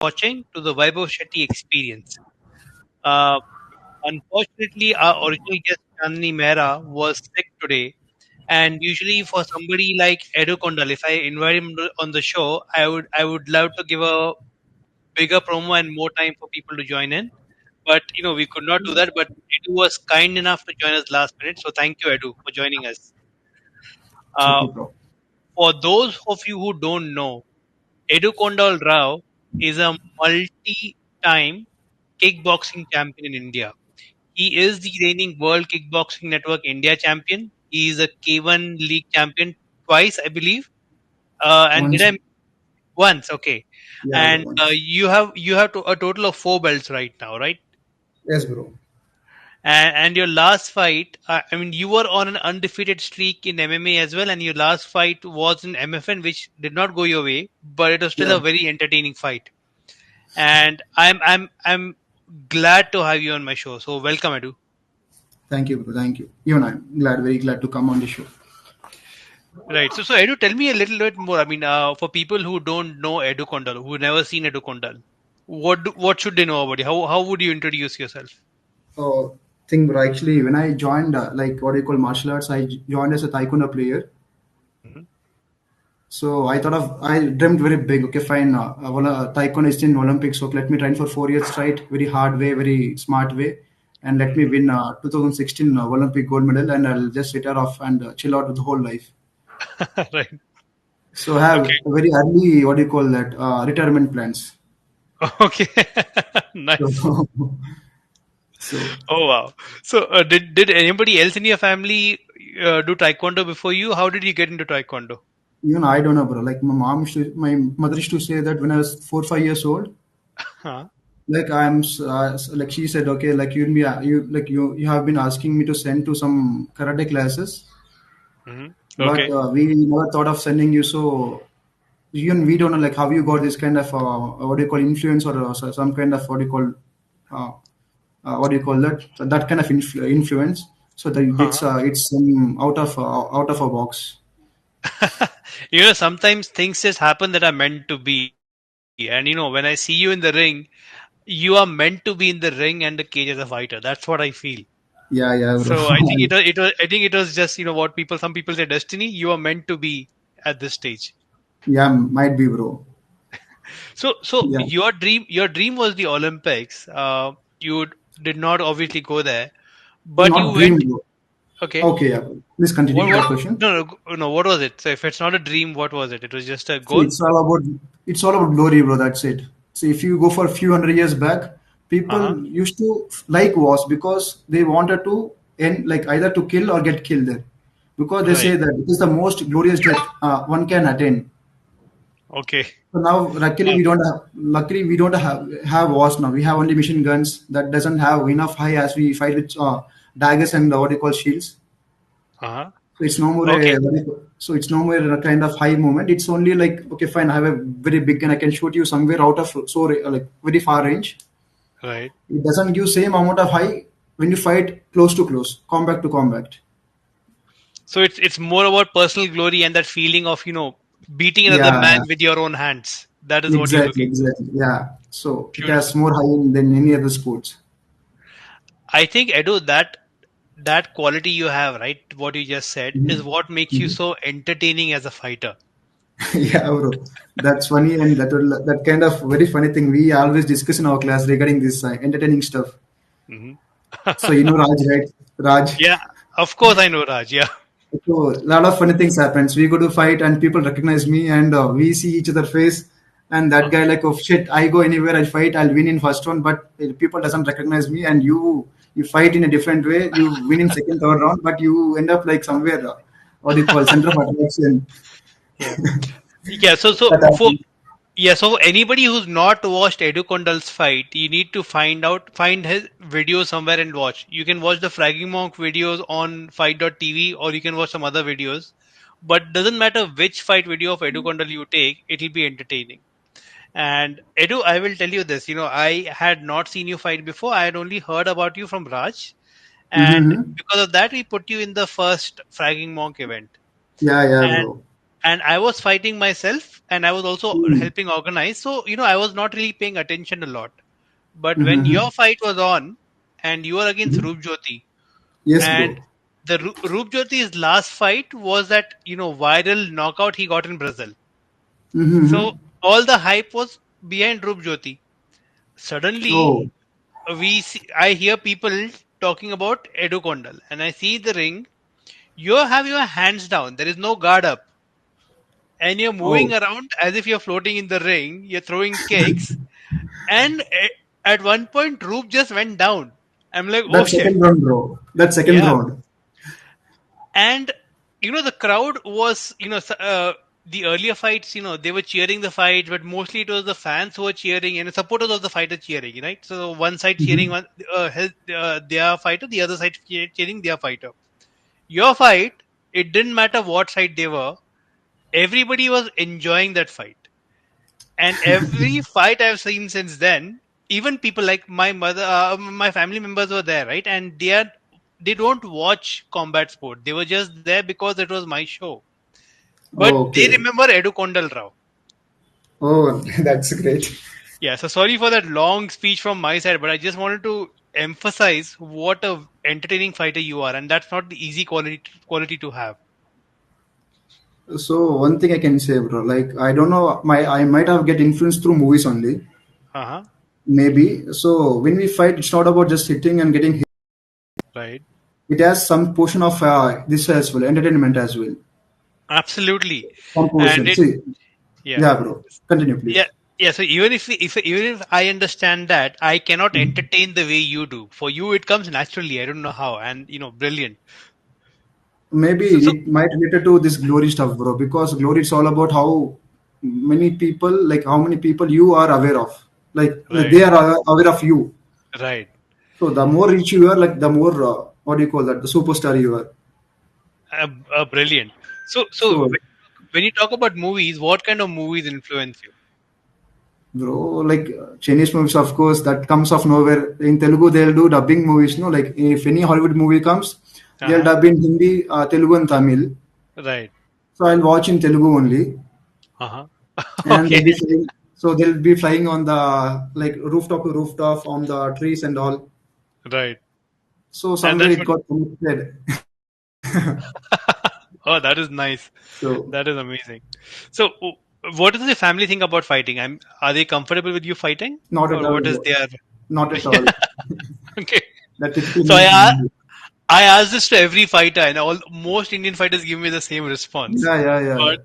watching to the Vaibhav Shetty experience. Uh, Unfortunately, our original guest Chandni Mehra was sick today, and usually for somebody like Edu Kondal, if I invite him on the show, I would love to give a bigger promo and more time for people to join in. But we could not do that. But Edu was kind enough to join us last minute, so thank you, Edu, for joining us. It's Uh, okay, bro. for those of you who don't know, Edu Kondal Rao is a multi-time kickboxing champion in India. He is the reigning World Kickboxing Network India champion. He is a K1 League champion twice, I believe. And did Once, I once? Okay. yeah, bro, And once. you have a total of 4 belts right now, right? Yes, bro. And your last fight, I mean, you were on an undefeated streak in MMA as well, and your last fight was in MFN, which did not go your way, but it was still Yeah. a very entertaining fight. And I'm glad to have you on my show. So welcome, Edu. Thank you, bro. Thank you. Even I'm very glad to come on the show. Right. So Edu, tell me a little bit more. I mean, for people who don't know Edu Kondal, who never seen Edu Kondal, what should they know about you? How would you introduce yourself? Thing, bro. Actually, when I joined, like what do you call martial arts, I joined as a taekwondo player. Mhm. So I dreamt very big. Okay, fine. Taekwondo is in Olympics, so let me train for 4 years straight, very hard way, very smart way, and let me Mhm. win 2016 Olympic gold medal, and I'll just retire off and chill out with the whole life. Right. So I have Okay. very early, what do you call that, retirement plans. Okay. So, Nice. so Oh wow. So did anybody else in your family do taekwondo before you? How did you get into taekwondo? even I don't know, bro. Like my mother used to say that when I was 4 5 years old, Huh? like like she said, okay, like you have been asking me to send to some karate classes, Hmm. but Okay. we never thought of sending you. So even we don't know like how you got this kind of what do you call influence or some kind of what do you call uh, what do you call that, so that kind of influence. So that it's out of a box. Sometimes things just happen that are meant to be. And when I see you in the ring, you are meant to be in the ring and the cage as a fighter. That's what I feel. Yeah, yeah, bro. So I think it was just what some people say destiny. You are meant to be at this stage. Yeah, might be, bro. So Yeah. your dream was the Olympics. You did not obviously go there, but you Not dream, went. bro. Okay. Okay, yeah. Please continue What your question. no, no, no, what was it? So if it's not a dream, what was it? It was just a See, goal. it's all about glory, bro. That's it. See, if you go for a few hundred years back, Uh-huh. people used to like wars because they wanted to end like either to kill or get killed there, because they Right. say that it is the most glorious death one can attain. Okay. So now, Uh, luckily we don't have wars now. We have only machine guns that doesn't have enough high as we fight with daggers and what you call shields. uh-huh. So it's no more Okay. it's no more a kind of high moment. It's only like okay, fine. I have a very big gun. I can shoot you somewhere out of like very far range. Right. It doesn't give same amount of high when you fight close to close, combat to combat. So it's more about personal glory and that feeling of beating another Yeah, man yeah, with your own hands. That is what you're exactly, looking for. exactly. Yeah. So it has Beautiful. more high than any other sports. I think Edo, that quality you have, right? What you just said is Mhm. what makes you Mhm. so entertaining as a fighter. Yeah, bro. That's funny, and that kind of very funny thing we always discuss in our class regarding this entertaining stuff. Hmm. So you know Raj, right? Raj. Yeah, of course I know Raj. Yeah. So a lot of funny things happens. We go to fight and people recognize me and we see each other face. And that guy like, oh shit, I go anywhere, I fight, I'll win in first one, but people doesn't recognize me, and you fight in a different way. You win in second, third round, but you end up like somewhere, what do you call, center of attraction. Yeah. Yeah. So That so for happens. Yeah, so anybody who's not watched Edu Kondal's fight, you need to find his video somewhere and watch. You can watch the Fragging Monk videos on fight.tv or you can watch some other videos. But doesn't matter which fight video of Edu Kondal you take, it'll be entertaining. And Edu, I will tell you this, I had not seen you fight before. I had only heard about you from Raj. And Mm-hmm. because of that, we put you in the first Fragging Monk event. Yeah, yeah, And bro. and I was fighting myself, and I was also Mm. helping organize. So I was not really paying attention a lot. But when Mm-hmm. your fight was on, and you were against Mm-hmm. Roop Jyoti, Yes, and bro. the Roop Jyoti's last fight was that viral knockout he got in Brazil. Mm-hmm. So all the hype was behind Roop Jyoti. Oh, Suddenly, I hear people talking about Edu Kondal, and I see the ring. You have your hands down. There is no guard up, and you're moving oh, around as if you're floating in the ring. You're throwing kicks, and at one point, Roop just went down. I'm like, oh that shit, second round, bro. That second yeah. round. And the crowd was, the earlier fights, they were cheering the fights, but mostly it was the fans who were cheering and supporters of the fighter cheering, right? So one side cheering Mm-hmm. one, their fighter, the other side cheering their fighter. Your fight, it didn't matter what side they were, everybody was enjoying that fight. And every fight I've seen since then, even people like my mother, my family members were there, right? And they don't watch combat sport. They were just there because it was my show. But they Okay. remember Edu Kondal Rao. Oh, that's great. Yeah, so sorry for that long speech from my side, but I just wanted to emphasize what a entertaining fighter you are, and that's not the easy quality to have. So one thing I can say, bro, like I don't know, my I might have get influenced through movies only, Uh-huh. maybe. So when we fight, it's not about just hitting and getting hit. Right. It has some portion of this as well, entertainment as well. Absolutely. Some And portion. it See, yeah. yeah, bro. Continue, Yeah. please. Yeah, so even if I understand that, I cannot entertain the way you do. For you, it comes naturally. I don't know how, and brilliant. Maybe So it might related to this glory stuff, bro, because glory is all about how many people, like how many people you are aware of, like right, they are aware of you. right. So the more rich you are, like the more what do you call that, the superstar you are. Brilliant. So So, when you talk about movies, what kind of movies influence you? bro, like Chinese movies, of course, that comes off nowhere. In Telugu, they'll do dubbing movies. No, like if any Hollywood movie comes, they'll Uh-huh. dub in Hindi, Telugu, and Tamil. Right. So I'll watch in Telugu only, Uh-huh. and Okay. they'll be flying. So they'll be flying on the like rooftop to rooftop on the trees and all. Right. So And somewhere that's it what. got connected. Oh, that is nice. So That is amazing. So, what does the family think about fighting? Are they comfortable with you fighting, not at or all, what is bro. their? Not at all. Okay. That typical So Indian family. I ask this to every fighter, and most Indian fighters give me the same response. Yeah, yeah, yeah, yeah.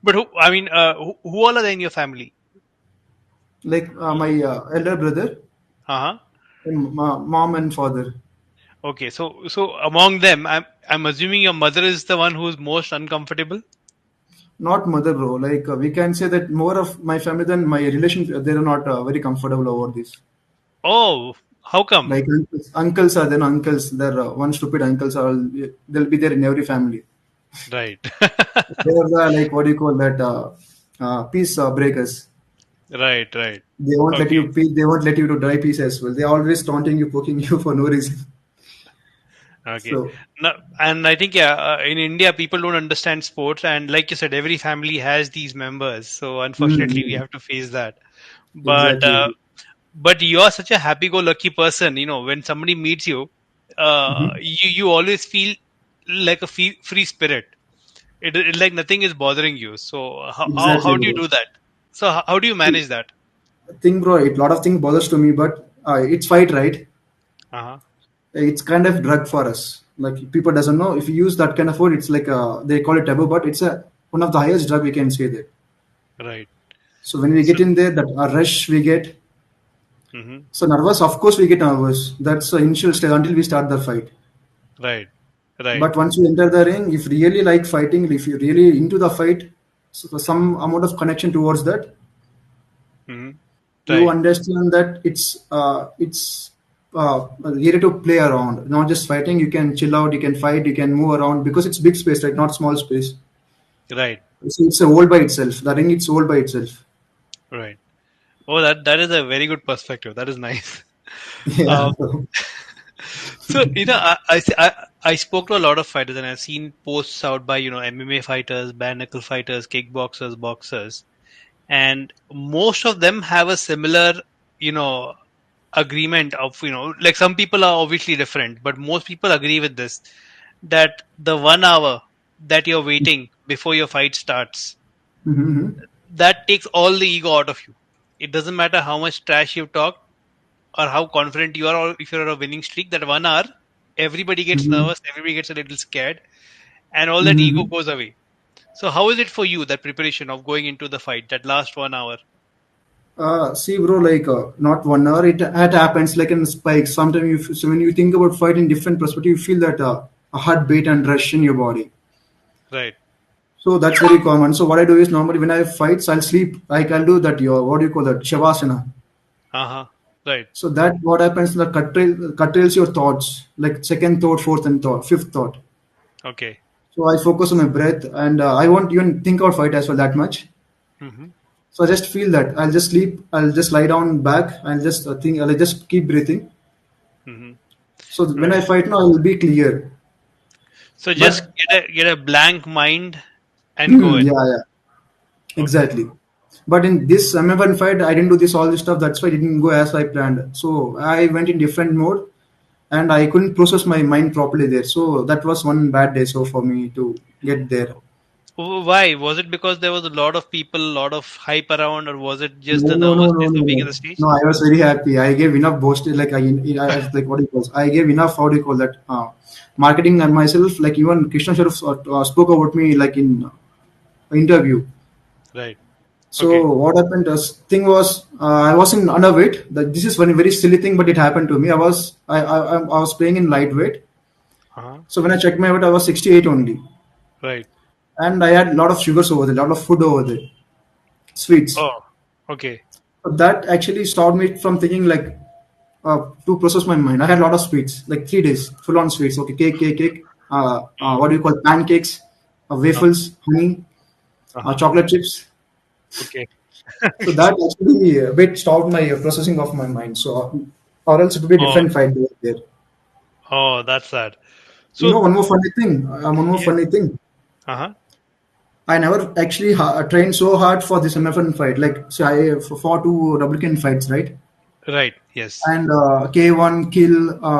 But who all are there in your family? Like my elder brother, Uh huh. and mom and father. Okay, so among them, I'm assuming your mother is the one who's most uncomfortable. Not mother, bro. Like we can say that more of my family than my relation. They are not very comfortable over this. Oh, how come? Like uncles are then uncles. There one stupid uncles are. They'll be there in every family. Right. They are the like what do you call that? Peace breakers. Right, right. They won't let Okay. you peace. They won't let you to dry peace as well. They always taunting you, poking you for no reason. Okay. So. No, and I think yeah, in India people don't understand sports, and like you said, every family has these members. So unfortunately, we Mm, have to face that. But exactly. but you're such a happy-go-lucky person. When somebody meets you, Mhm. you always feel like a free spirit. It like nothing is bothering you. So Exactly, how do you bro. do that? So how do you manage that? Thing, bro. A lot of things bothers to me, but it's fight, right? Uh-huh. It's kind of drug for us. Like people doesn't know if you use that kind of food, it's like they call it taboo, but it's a one of the highest drug we can say that. Right. So when we So get in there, that rush we get. hmm So nervous, of course, we get nervous. That's the initial stage until we start the fight. right, right. But once you enter the ring, if you really like fighting, if you're really into the fight, so some amount of connection towards that, hmm you Right, understand that it's really to play around, not just fighting. You can chill out, you can fight, you can move around because it's big space, right? Not small space. right, It's a whole by itself. The ring it's whole by itself. right. Oh, that is a very good perspective. That is nice. Yeah. Um, So I spoke to a lot of fighters, and I've seen posts out by MMA fighters, bare knuckle fighters, kickboxers, boxers, and most of them have a similar you know agreement of like some people are obviously different, but most people agree with this, that the 1 hour that you're waiting before your fight starts, Mm-hmm. that takes all the ego out of you. It doesn't matter how much trash you talk or how confident you are, or if you're on a winning streak. That 1 hour, everybody gets Mm-hmm. nervous, everybody gets a little scared, and all that ego Mm-hmm. goes away. So how is it for you, that preparation of going into the fight, that last 1 hour? See, bro, like not 1 hour. It happens like in spikes. Sometimes so when you think about fight in different perspective, you feel that a heartbeat and rush in your body. Right. So that's very common. So what I do is normally when I have fights, I'll sleep. Like I'll do that. Your what do you call that? Shavasana. Uh-huh. Right. So that what happens, that curtails your thoughts, like second thought, fourth and thought, fifth thought. Okay. So I focus on my breath, and I won't even think about fight as well that much. Hmm. So I just feel that I'll just sleep. I'll just lie down back and just think. I'll just keep breathing. Hmm. So when I Right. fight now, I will be clear. So just But get a blank mind and go in. yeah, yeah, Okay. exactly. But in this MF1 fight, I didn't do this all this stuff. That's why it didn't go as I planned. So I went in different mode, and I couldn't process my mind properly there. So that was one bad day. So for me to get there. Why? Was it because there was a lot of people, a lot of hype around, or was it just No, the no, no, no, nervousness no, of being no. on the stage? No, I was very happy. I gave enough boast. Like I like what do you call? I gave enough. How do you call that? Marketing and myself. Like even Krishna Sharif spoke about me like in interview. Right. Okay. So what happened? Thing was, I was in underweight. This is one very silly thing, but it happened to me. I was playing in lightweight. Uh-huh. So when I checked my weight, I was 68 only, Right. and I had a lot of sugars over there, a lot of food over there, sweets. Oh. Okay. So that actually stopped me from thinking like to process my mind. I had a lot of sweets, like 3 days, full on sweets. Okay, cake. Mm. What do you call pancakes, waffles, honey, Uh-huh. chocolate chips. Okay. So that actually a bit stopped my processing of my mind. So, or else it would be a Oh. different fight there. Oh, that's sad. You know, So. one more funny thing. One more Yeah. funny thing. Uh-huh. I never actually trained so hard for this MFN fight. Like, say, I fought two WKN fights, right? Right. Yes. And K1 kill.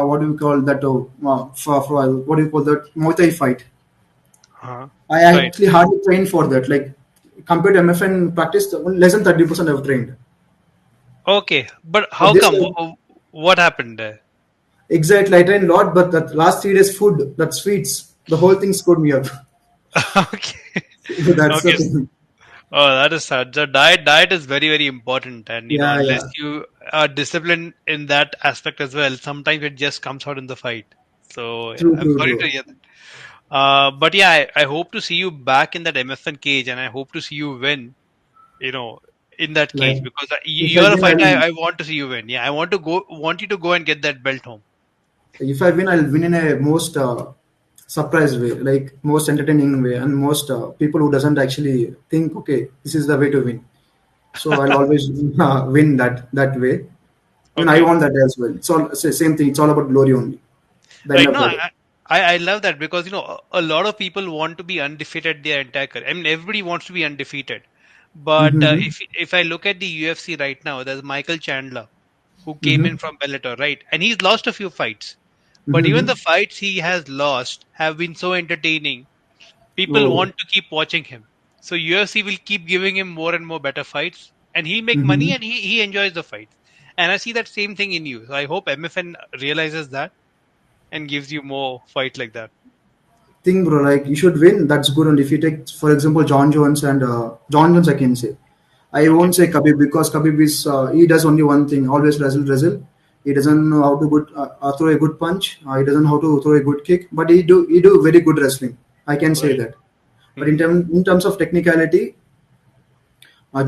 What do you call that? For what do you call that? Muay Thai fight. Uh-huh. I Right. actually hardly trained for that. Like compared to MFN practice, less than 30% I've trained. Okay. But For how this, come? What happened there? exactly, I trained a lot, but that last 3 days food, that sweets, the whole thing screwed me up. Okay. So that's the Okay. thing. Oh, that is sad. The diet is very, very important, and Yeah, unless yeah. you are disciplined in that aspect as well, sometimes it just comes out in the fight. So yeah, True, I'm true, sorry to true. hear that. But yeah, I hope to see you back in that MFN cage, and I hope to see you win. You know, in that Like cage, because if you I are a win, fighter. I'll I want to see you win. Yeah, want you to go and get that belt home. if I win, I'll win in a most surprise way, like most entertaining way, and most people who doesn't actually think, okay, this is the way to win. So I'll always win that way. Even I Okay. want that as well. It's all same thing. It's all about glory only. The end Right. of No, the day. I love that, because a lot of people want to be undefeated their entire career. I mean, everybody wants to be undefeated. But Mm-hmm. if I look at the UFC right now, there's Michael Chandler, who came in Mm-hmm. from Bellator, right? And he's lost a few fights. But even Mm-hmm. the fights he has lost have been so entertaining. People Oh. want to keep watching him. So UFC will keep giving him more and more better fights, and he'll make money, Mm-hmm. and he enjoys the fights. And I see that same thing in you. So I hope MFN realizes that and gives you more fights like that. Thing, bro. Like you should win. That's good. And if you take, for example, John Jones and John Jones, I can say. I Okay. won't say Khabib because Khabib is he does only one thing: always wrestle. He doesn't know how to throw a good punch. He doesn't know how to throw a good kick. But he do very good wrestling. I can say Right. that. But Hmm. in terms of technicality,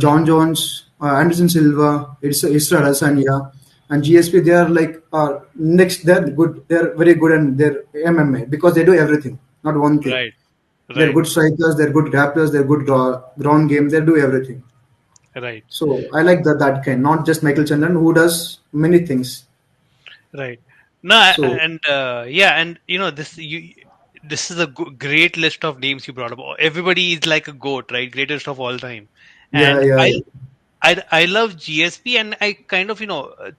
John Jones, Anderson Silva, Isra Hmm. Adesanya, and GSP, they are like next. They're good. They're very good, and they're MMA because they do everything, not one thing. Right. They're Right. good strikers. They're good grapplers. They're good ground game. They do everything. Right. So I like that kind, not just Michael Chandler who does many things. Right. No, So and yeah, and this is a great list of names you brought up. Everybody is like a goat, right? Greatest of all time. yeah, And yeah, I love GSP, and I kind of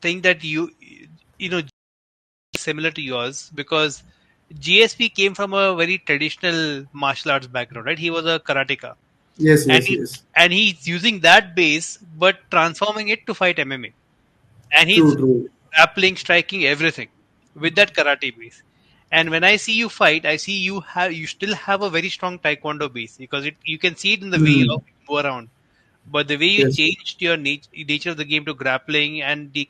think that you know similar to yours, because GSP came from a very traditional martial arts background, right? He was a karateka, yes, and yes, yes. he's using that base but transforming it to fight MMA, and True, he's true. grappling, striking, everything with that karate base. And when I see you fight, I see you still have a very strong taekwondo base, because you can see it in the way Hmm. you move around. But the way you Yes. changed your nature of the game to grappling and the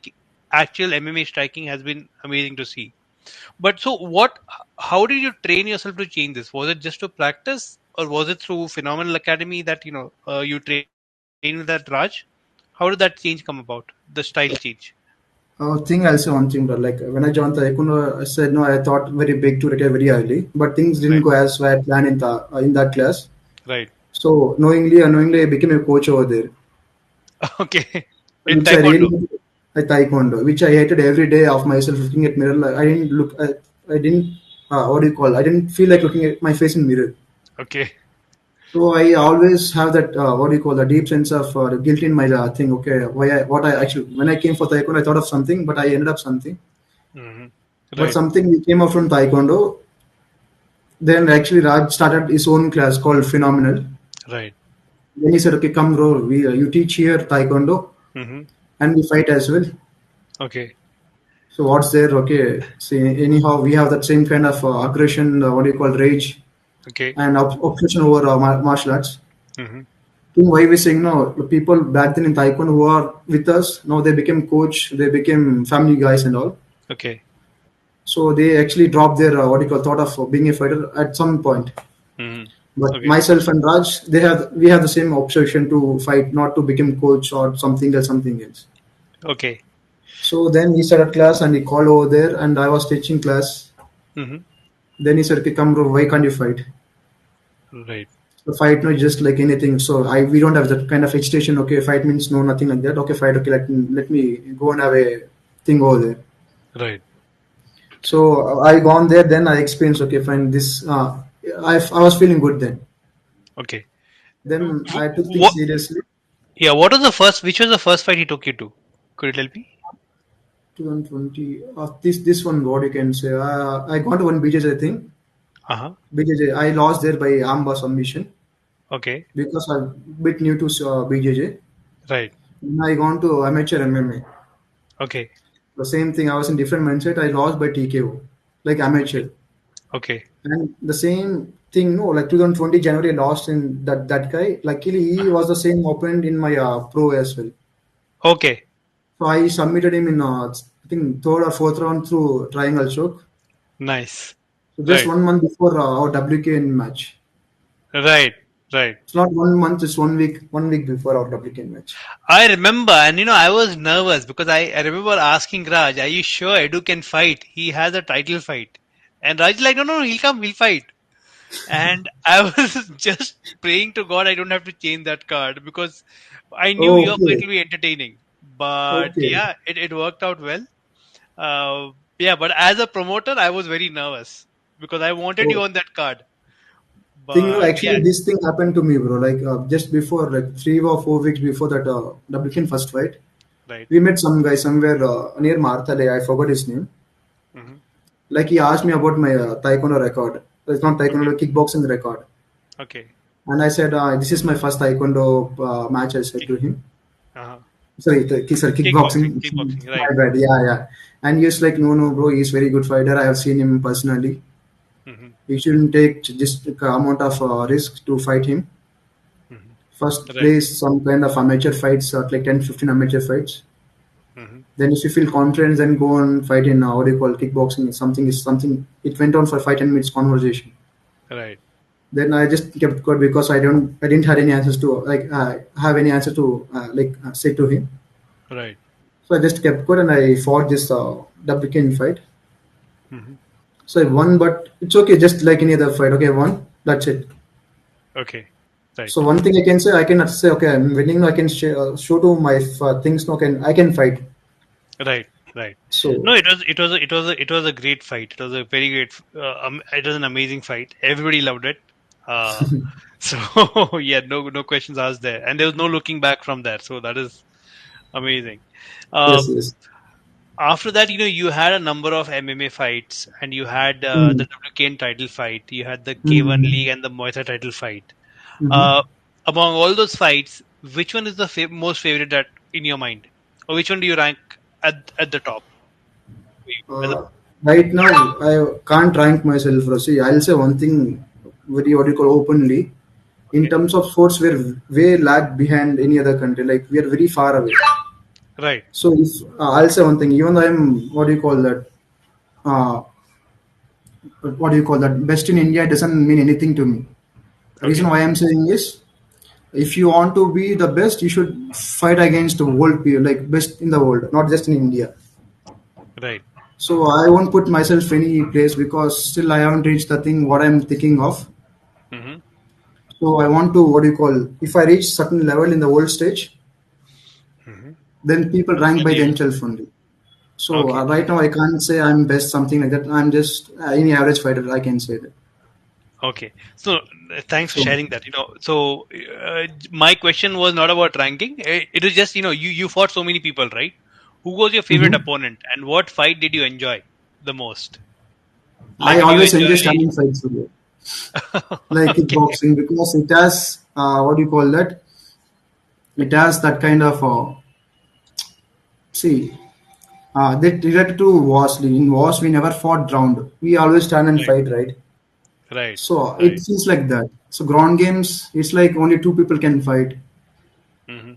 actual MMA striking has been amazing to see. But so what? How did you train yourself to change this? Was it just to practice, or was it through Phenomenal Academy that you trained with that Raj? How did that change come about? The style change, Thing I'll say one thing, bro. Like when I joined the Taekwondo, I said no. I thought very big to retire very early, but things didn't right? go as I planned in that class. Right. So unknowingly, I became a coach over there, Okay. In which I Taekwondo. really I Taekwondo, which I hated every day of myself looking at mirror. Like, I didn't look. I didn't. What do you call? I didn't feel like looking at my face in mirror. Okay. So I always have that what do you call the deep sense of guilt in my thing. Okay, what I actually when I came for Taekwondo, I thought of something, but I ended up something. Hmm. But Right. something came out from Taekwondo. Then actually Raj started his own class called Phenomenal. Right. Then he said, "Okay, come, bro. You teach here Taekwondo, Hmm. and we fight as well." Okay. So what's there? Okay, see, anyhow, we have that same kind of aggression, what do you call rage, Okay. and obsession over martial arts. Hmm. Think why we saying no? The people back then in Taekwondo who are with us now, they became coach, they became family guys and all. Okay. So they actually dropped their what do you call thought of being a fighter at some point. Hmm. But Okay. myself and Raj, we have the same obsession to fight, not to become coach or something else, something else. Okay. So then he started class and he called over there, and I was teaching class. Hmm. Then he said, "Okay, come, bro. Why can't you fight? Right. So fight not just like anything. So we don't have that kind of agitation. Okay, fight means no, nothing like that. Okay, fight. Okay, let me go and have a thing over there." Right. So I gone there. Then I experienced. Okay, fine. This I was feeling good then. Okay. Then I took things What? seriously. Yeah. What was the first? Which was the first fight he took you to? Could you tell me? 2020. This one, what you can say. I got to one BJJ, I think. Uh huh. BJJ. I lost there by armbar submission Okay. because I'm a bit new to BJJ. Right. Then I gone to amateur MMA. Okay. The same thing. I was in different mindset. I lost by TKO, like Okay. amateur. Okay. And the same thing. No, like 2020 January, I lost in that guy. Luckily, he was the same opponent in my pro as well. Okay. So I submitted him in I think third or fourth round through triangle choke. Nice. So just Right. 1 month before our WKN match. Right. Right. It's not 1 month, it's 1 week, 1 week before our WKN match. I remember, and I was nervous because I remember asking Raj, "Are you sure Edu can fight? He has a title fight." And Raj is like, "No, no, no, he'll come, he'll fight." And I was just praying to God I don't have to change that card, because I knew Oh, your fight okay. will be entertaining. But Okay. yeah, it worked out well. Yeah, but as a promoter, I was very nervous because I wanted you Oh, on that card. thing, no, But yeah, actually, this thing happened to me, bro. Like just before, like 3 or 4 weeks before that WKN first fight, right. we met some guy somewhere near Marthale. I forgot his name. Hmm. Like he asked me about my taekwondo record. It's not Okay. taekwondo, kickboxing record. Okay. And I said, "This is my first taekwondo match." I said Kick, to him. uh-huh. Sorry, kickboxing. Kickboxing. Kickboxing. My Right. bad. Yeah, yeah. And he's like, "No, no, bro. He's very good fighter. I have seen him personally. Hmm. You shouldn't take just amount of risk to fight him. Hmm. First, Right. play some kind of amateur fights, like 10, 15 amateur fights. Hmm. Then, if you feel confident, then go and fight in what do you call kickboxing. Something is something. It went on for 5-10 minutes conversation. Right. Then I just kept quiet because I didn't have any answers to have any answer to say to him. Right. So I just kept quiet and I fought this WKN fight. Hmm. So I won, but it's okay, just like any other fight. Okay, I won. That's it. Okay. Right. So one thing I can say, I cannot say, okay, I'm winning. I can show to my things. No, I can fight. Right. Right. No, So it was a great fight. It was a very great. It was an amazing fight. Everybody loved it. Uh, so yeah, no questions asked there, and there was no looking back from there. So that is amazing. Uh, yes, yes. After that, you had a number of MMA fights, and you had the Mm. WKN title fight. You had the K1 Mm-hmm. League and the Muay Thai title fight. Mm-hmm. Uh, Among all those fights, which one is the most favorite that in your mind, or which one do you rank at the top for you? Uh, right now, I can't rank myself. See, I'll say one thing very what you call openly. In Okay. terms of sports, we're way lag behind any other country. Like we are very far away. Right. So if I'll say one thing, even though I'm what do you call that? Uh, what do you call that? Best in India doesn't mean anything to me. The reason Okay. why I'm saying is, if you want to be the best, you should fight against the world people, like best in the world, not just in India. Right. So I won't put myself any place because still I haven't reached the thing what I'm thinking of. Mm-hmm. So I want to what do you call? If I reach certain level in the world stage, Mm-hmm. then people rank And by you, themselves only. So okay. right now I can't say I'm best something like that. I'm just any average fighter. I can say that. Okay. So thanks for So sharing that. So my question was not about ranking. It is just you fought so many people, right? Who was your favorite mhm. opponent, and what fight did you enjoy the most? Like, I did you always enjoy enjoy? standing fights with you, like Okay. kickboxing because it has what do you call that? It has that kind of see. That related to wars. In wars, we never fought round. We always stand and Right. fight, right? Right. So it Right. feels like that. So ground games, it's like only two people can fight. Mm-hmm.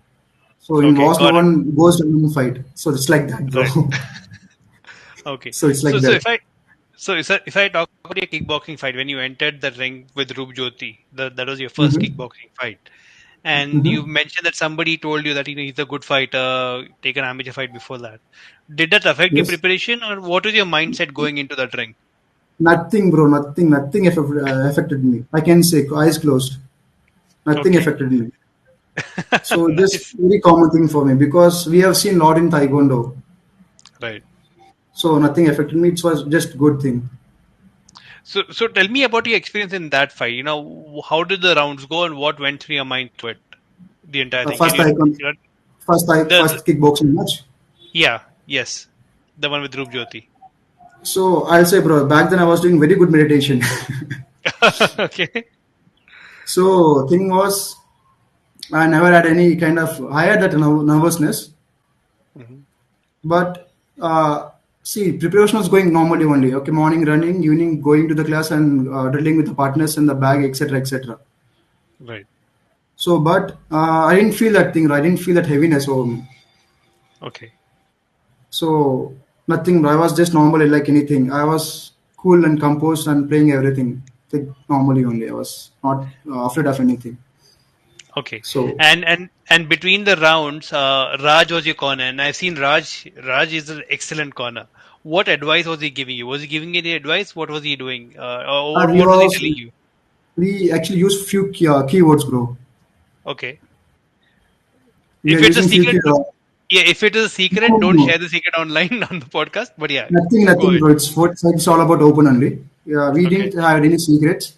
So in Okay. wars, no Got it. one goes down and fight. So it's like that, bro. Right. Okay. So it's So like so that. if I talk about your kickboxing fight when you entered the ring with Rup Jyoti, that was your first Mm-hmm. kickboxing fight. And you Mm-hmm. mentioned that somebody told you that he's a good fighter, take an amateur fight before that. Did that affect your Yes. preparation, or what was your mindset going into that ring? Nothing, bro. Nothing affected me. I can say eyes closed. Nothing Okay. affected me. So just Nice. very common thing for me because we have seen lot in Taekwondo. Right. So nothing affected me. It was just good thing. So tell me about your experience in that fight. How did the rounds go, and what went through your mind through it, the entire thing? Can First you? Taekwondo, The first kickboxing match. yeah, yes, the one with Dhruv Jyoti. So I'll say, bro, back then I was doing very good meditation. Okay. So thing was, I never had any kind of, I had that nervousness, Mhm. but see, preparation was going normally only. Okay, morning running, evening going to the class and drilling with the partners in the bag, etc., etc. Right. So, but I didn't feel that thing. I didn't feel that heaviness over me. Okay. So nothing. I was just normally like anything. I was cool and composed and playing everything. Like normally only. I was not afraid of anything. Okay. So And between the rounds, Raj was your corner, and I've seen Raj. Raj is an excellent corner. What advice was he giving you? Was he giving any advice? What was he doing? Or we what was he was telling you? we actually use few keywords, bro. Okay. We are If it's a using few secret, keywords. yeah. If it is a No, secret, no, don't no. share the secret online on the podcast. But yeah, go Nothing, ahead. bro. It's all about open only. Yeah, we Okay. didn't have any secrets.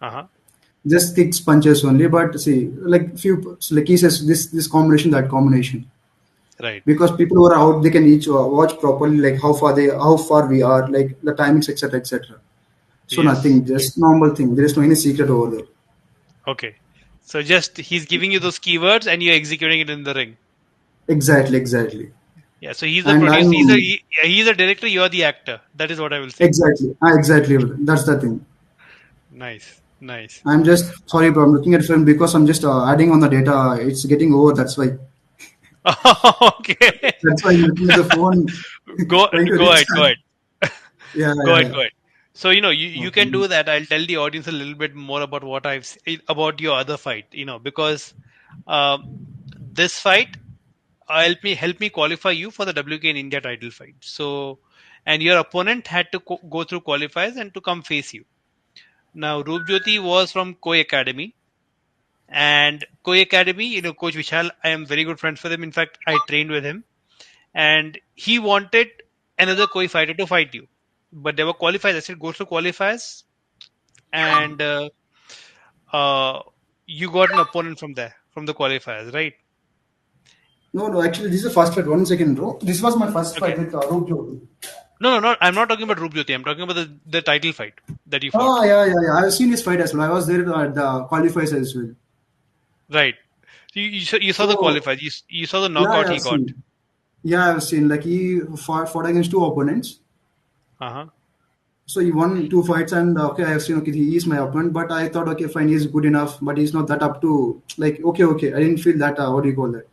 Uh huh. Just kicks, punches only. But see, like few, like he says, this combination, that combination. Right. Because people who are out, they can each watch properly, like how far we are, like the timings, etc., etc. So Yes. nothing, just normal thing. There is no any secret over there. Okay. So just he's giving you those keywords, and you're executing it in the ring. Exactly, exactly. Yeah. So he's the And producer. I'm He's a director. You're the actor. That is what I will say. exactly. That's the thing. Nice. Nice. I'm just sorry, bro. I'm looking at film because I'm just adding on the data. It's getting over. That's why. Okay. That's why I'm looking at the phone, Go trying to go reach ahead. Go that. ahead. Yeah, Go yeah, ahead. yeah. Go ahead. So you can Okay. do that. I'll tell the audience a little bit more about what about your other fight. Because um, this fight help me qualify you for the WK in India title fight. So, and your opponent had to go through qualifiers and to come face you. Now, Roop Jyoti was from Koi Academy, and Koi Academy, Coach Vishal, I am very good friends with him. In fact, I trained with him, and he wanted another Koi fighter to fight you, but there were qualifiers. I said go through qualifiers, and uh, you got an opponent from there, from the qualifiers, right? No, no, actually, this is the first fight. 1 second, bro. This was my first fight Okay. with Roop Jyoti. No, no, no. I'm not talking about Roop Jyoti. I'm talking about the title fight that you fought. Ah, yeah, yeah, yeah. I've seen this fight as well. I was there at the qualifiers as well. Right. You saw the So, qualifiers. You saw the yeah, knockout yeah, he I've got. seen. Yeah, I've seen. Like, he fought against two opponents. Uh huh. So he won two fights, and okay, I've seen. Okay, he is my opponent, but I thought, okay, fine, he's good enough, but he's not that up to like. Okay, okay, I didn't feel that. What do you call that?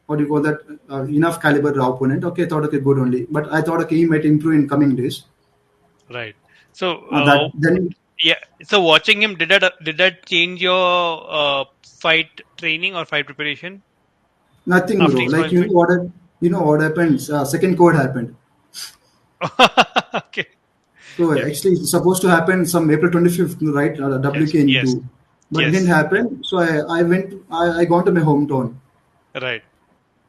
What do you call that? Enough caliber opponent. Okay, I thought, okay, good only. But I thought, okay, he might improve in coming days. Right. So That then yeah. So watching him, did that change your fight training or fight preparation nothing, after bro. you saw Like him fight? you know what happened? Second code happened. Okay. So Yeah. actually, it's supposed to happen some April 25th, right? Yes. WK in Yes. two, but it didn't Yes. happen. So I went. I gone to my hometown. Right.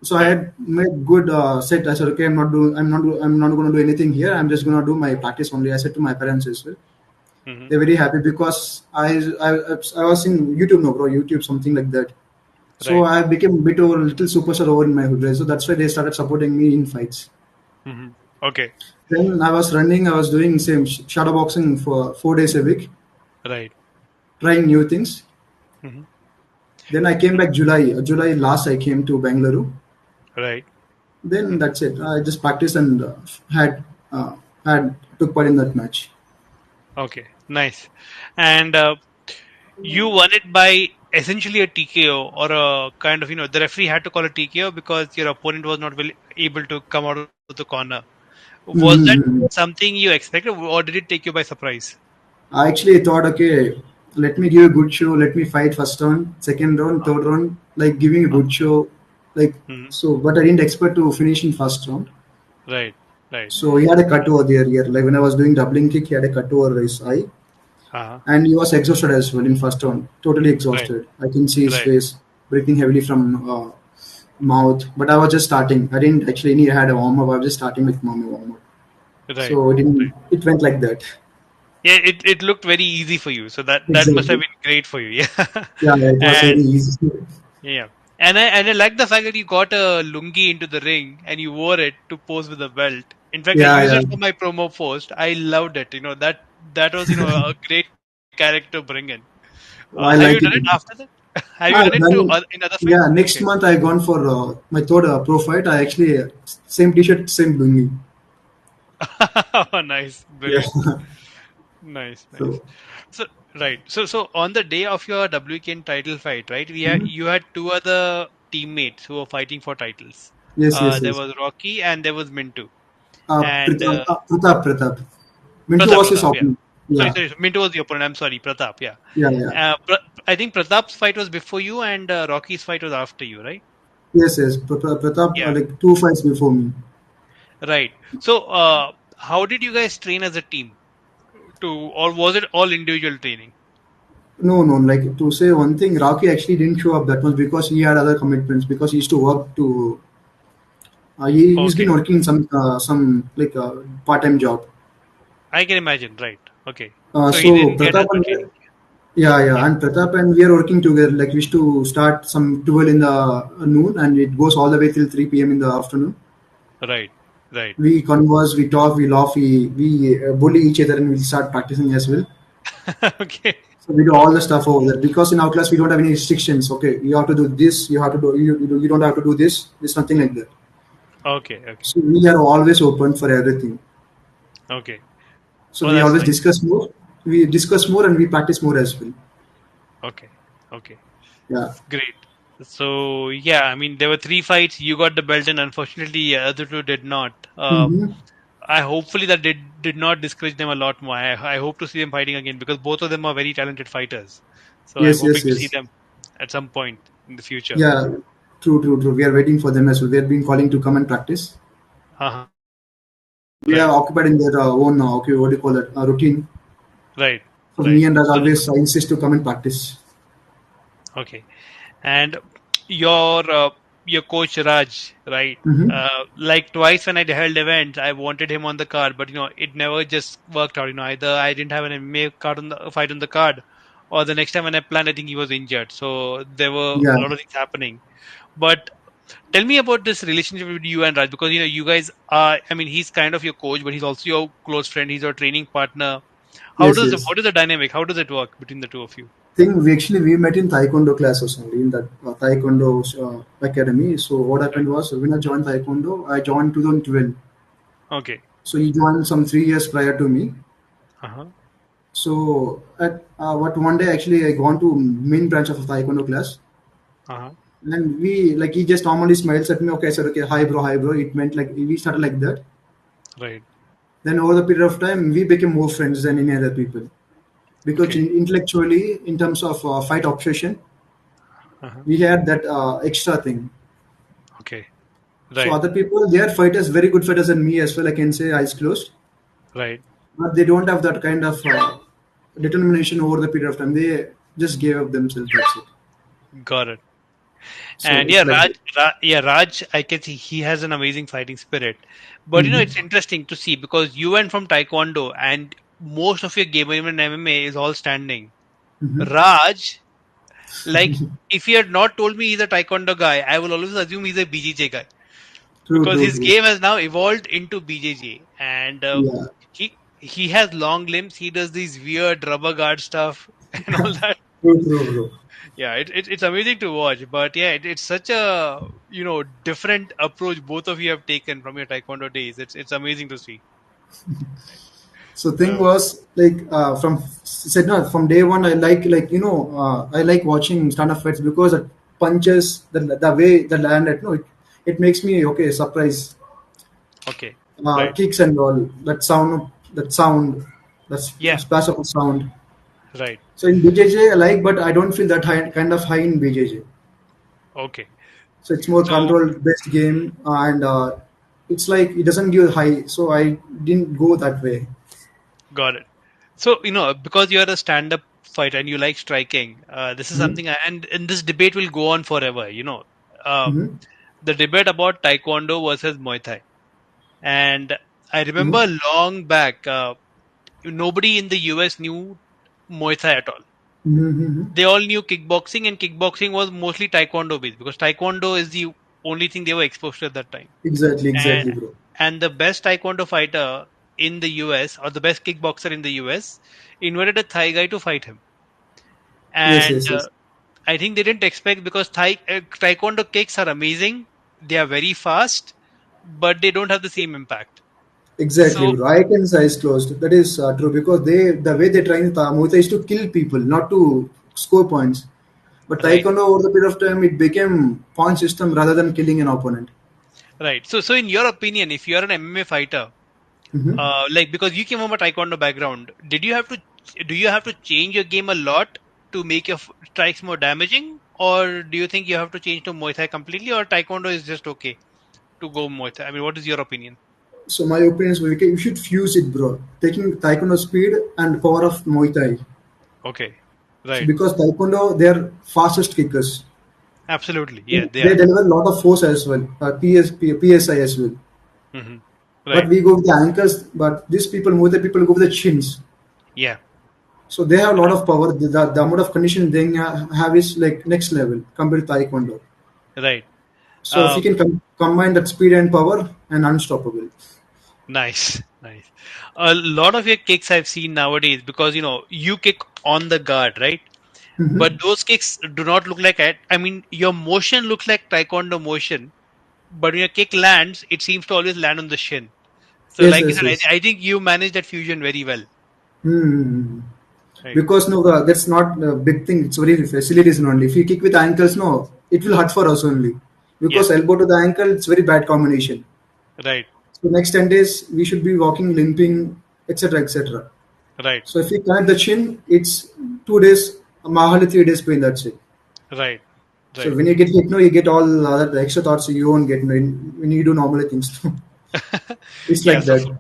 So I Right. had made good set. I said, okay, I'm not going to do anything here. I'm just going to do my practice only. I said to my parents as well. Hmm. They're very happy because I was in YouTube, no, bro, YouTube, something like that. So Right. I became a bit over, a little superstar over in my hood, right? So that's why they started supporting me in fights. Hmm. Okay. Then I was running. I was doing same shadow boxing for 4 days a week, Right. trying new things. Hmm. Then I came back July last. I came to Bangalore. Right. Then Hmm. that's it. I just practiced and had had took part in that match. Okay. Nice. And you won it by essentially a TKO, or a kind of, the referee had to call a TKO because your opponent was not able to come out of the corner. Was that Mm-hmm. something you expected, or did it take you by surprise? I actually thought, okay, let me give a good show. Let me fight first round, second round, third round, like giving a Uh, good show, like mhm. so. But I didn't expect to finish in first round. Right, right. So he had a cut over there. Here, like when I was doing doubling kick, he had a cut over his eye, Uh-huh. and he was exhausted as well in first round. Totally Right, exhausted. I can see his right, face breathing heavily from mouth. But I was just starting. I didn't actually need had a warm up. I was just starting with my warm up. right, So it right. didn't. It went like that. Yeah, it looked very easy for you, so that must have Exactly. been great for you. Yeah. Yeah, it was very And easy. yeah, and I like the fact that you got a lungi into the ring and you wore it to pose with the belt. In fact, I Yeah, used yeah. it for my promo post. I loved it. That was a great character to bring in. Have I you done like it it. after that? Have you done it I've done. in other fights? Yeah, next Okay. month I gone for my third pro fight. I actually same T-shirt, same lungi. Oh, nice, Yeah. brilliant. Nice, nice. So. So right. So on the day of your WKN title fight, right? Mhm. You had two other teammates who were fighting for titles. Yes, yes, There yes. was Rocky and there was Mintu. And Pratap. Mintu Pratap, was his Pratap, yeah. opponent. Sorry, Yeah, sorry. Mintu was the opponent. I'm sorry, Pratap, yeah. yeah, yeah. I think Pratap's fight was before you, and Rocky's fight was after you, right? Yes, yes. Pratap, Yeah, like two fights before me. right. So, how did you guys train as a team? Or was it all individual training? No, no. Like to say one thing, Rocky actually didn't show up that much because he had other commitments. Because he used to work to. He's Okay, been working some like part-time job. I can imagine. Right. Okay. So he So didn't get Pratap as and much training. yeah, yeah, Yeah. and Pratap and we are working together. Like we used to start some 12 in the noon, and it goes all the way till 3 p.m. in the afternoon. Right. Right. We converse, we talk, we laugh, we bully each other, and we start practicing as well. Okay. So we do all the stuff over there because in our class we don't have any restrictions. Okay, you have to do this, you have to do you don't have to do this. There's nothing like that. Okay. Okay. So we are always open for everything. Okay. So Oh, we that's always nice. discuss more. We discuss more and we practice more as well. Okay. Okay. Yeah. Great. So yeah, I mean there were three fights. You got the belt, and unfortunately, the other two did not. Mm-hmm. I hopefully that did not discourage them a lot more. I hope to see them fighting again because both of them are very talented fighters. So I'm Yes, hoping yes, to see yes. them at some point in the future. Yeah, true, true, true. We are waiting for them as well. They have been calling to come and practice. Uh-huh. They are Right. occupied in their own, okay, what do you call that, routine. Right. So Right. me and Raj So always insist to come and practice. okay. And your your coach Raj, right? Mm-hmm. Like twice when I held events, I wanted him on the card, but it never just worked out. Either I didn't have an MMA card on the fight on the card, or the next time when I planned, I think he was injured. So there were Yeah. a lot of things happening. But tell me about this relationship with you and Raj, because you guys are. I mean, he's kind of your coach, but he's also your close friend. He's your training partner. Yes, yes. What is the dynamic? How does it work between the two of you? Think we met in Taekwondo classes only in that Taekwondo academy. So what Right. happened was when I joined Taekwondo, I joined 2012. Okay. So he joined some 3 years prior to me. Uh huh. So at what one day actually I gone to main branch of Taekwondo class, Uh huh. and we like he just normally smiles at me. Okay, I said okay, hi bro. It meant like we started like that. Right. Then over the period of time, we became more friends than any other people because Okay. intellectually, in terms of fight obsession, Uh huh. we had that extra thing. Okay. So Right. other people, they are fighters, very good fighters than me as well. I can say eyes closed, Right. but they don't have that kind of determination over the period of time. They just gave up themselves. That's it. Got it. So And it's yeah, like that. Raj, I can see he has an amazing fighting spirit. But Mm-hmm. it's interesting to see because you went from Taekwondo and most of your game, even MMA, is all standing. Mm-hmm. Raj, like, if he had not told me he's a Taekwondo guy, I will always assume he's a BJJ guy True, because true, his true. game has now evolved into BJJ, and Yeah, he has long limbs. He does these weird rubber guard stuff and all that. true, true, bro. Yeah, it's amazing to watch, but yeah, it's such a different approach both of you have taken from your taekwondo days. It's amazing to see. So thing uh, was like from said no from day one I like I like watching stand-up fights because the punches the way the land at no it makes me okay surprise okay. Right. kicks and all that Yeah. splash of sound. Right. So in BJJ I like but I don't feel that high kind of high in BJJ. Okay. So it's more So controlled based game and it's like it doesn't give high so I didn't go that way. got it. So because you're a stand-up fighter and you like striking, this is Mm-hmm. something and this debate will go on forever. um, Mm-hmm. the debate about taekwondo versus muay thai, and I Mm-hmm. remember long back, nobody in the US knew muay thai at all. Mm-hmm. They all knew kickboxing, and kickboxing was mostly taekwondo based because taekwondo is the only thing they were exposed to at that time. Exactly, And exactly, bro. the best taekwondo fighter in the US, or the best kickboxer in the US, invited a Thai guy to fight him. Yes, And yes, yes. I think they didn't expect because taekwondo kicks are amazing. They are very fast, but they don't have the same impact. Exactly, So bro. I can eyes closed. That is true because the way they train Muay Thai is to kill people, not to score points. But right, Taekwondo, over the period of time, it became point system rather than killing an opponent. right. So in your opinion, if you are an MMA fighter, Hmm. like, because you came from a taekwondo background, do you have to change your game a lot to make your strikes more damaging, or do you think you have to change to muay thai completely, or taekwondo is just okay to go muay thai? I mean, what is your opinion? So my opinion is you should fuse it, bro. Taking Taekwondo speed and power of Muay Thai. Okay. So Right. because Taekwondo, they're fastest kickers. Absolutely, yeah, they They are. deliver a lot of force as well, PSI as well. Hmm. But Right. we go with the ankles. But these people, Muay Thai people, go with the chins. Yeah. So they have a lot of power. The amount of condition they have is like next level compared to Taekwondo. Right. So if you um can combine that speed and power and unstoppable. Nice. Nice. A lot of your kicks I've seen nowadays, because you kick on the guard, right? Hmm. But those kicks do not look like it. I mean, your motion looks like taekwondo motion, but when your kick lands, it seems to always land on the shin. So, Yes, like you yes, said, yes. I think you manage that fusion very well, Hmm. right? Because no, that's not a big thing. It's very silly reason only. If you kick with ankles, no, it will hurt for us only. Yeah, Because elbow to the ankle, it's very bad combination. right, So next 10 days we should be walking, limping, etc., etc. right, So if we connect the chin, it's 2 days, mahali 3 days pain. That's it. right, So right. when you get hypno, you get all other the extra thoughts you won't get when you do normal things. It's Yeah, like so that.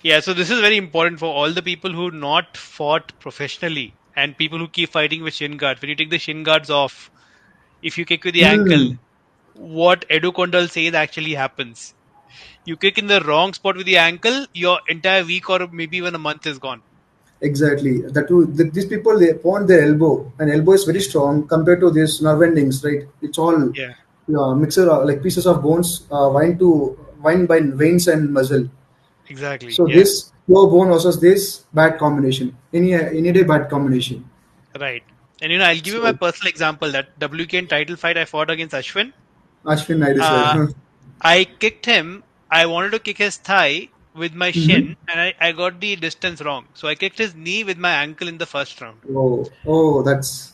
yeah, so this is very important for all the people who not fought professionally and people who keep fighting with shin guards. When you take the shin guards off, if you kick with the ankle, Hmm. what Edu Kondal says actually happens. You kick in the wrong spot with the ankle, your entire week or maybe even a month is gone. Exactly. These people they point their elbow, and elbow is very strong compared to these nerve endings, right? It's all Yeah, mixer like pieces of bones wind by veins and muscle. exactly. So Yeah, this pure bone versus this bad combination. Any day bad combination. right. And I'll give you my So personal example. That WKN title fight I fought against Ashwin. Ashwin Naidoo Uh, side. I kicked him. I wanted to kick his thigh with my Mm-hmm. shin, and I got the distance wrong. So I kicked his knee with my ankle in the first round. Oh, that's